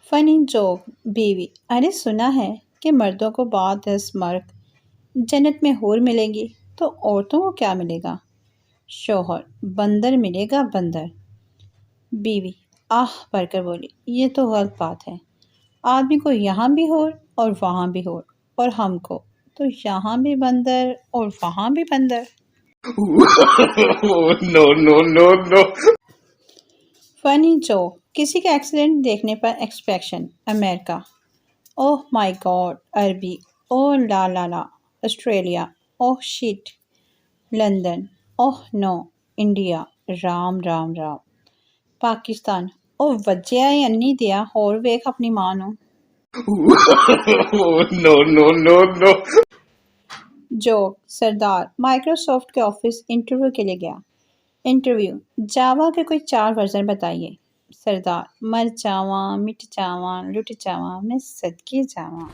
فنی جوک بیوی: ارے سنا ہے کہ مردوں کو بعد از مرگ جنت میں حور ملیں گی، تو عورتوں کو کیا ملے گا؟ شوہر: بندر ملے گا بندر۔ بیوی آہ بھر کر بولی: یہ تو غلط بات ہے، آدمی کو یہاں بھی حور اور وہاں بھی حور، اور ہم کو تو یہاں بھی بندر اور وہاں بھی بندر۔ No, no, no, no. فنی جوک: کسی کا ایکسیڈنٹ دیکھنے پر ایکسپریشن: امریکہ: اوہ مائی گاڈ۔ عربی: اوہ لا لا لا۔ آسٹریلیا: اوہ شٹ۔ لندن: اوہ نو۔ انڈیا: رام رام رام۔ پاکستان: اوہ وجہ انی دیا ہور ویکھ اپنی ماں نو۔ No, no, no, no. Joke: سردار مائکروسافٹ کے آفس انٹرویو کے لیے گیا۔ انٹرویو: جاوا کے کوئی 4 ورژن بتائیے۔ سردار: مر جاواں، مٹ جاواں، لٹ جاواں، میں صدقے جاواں۔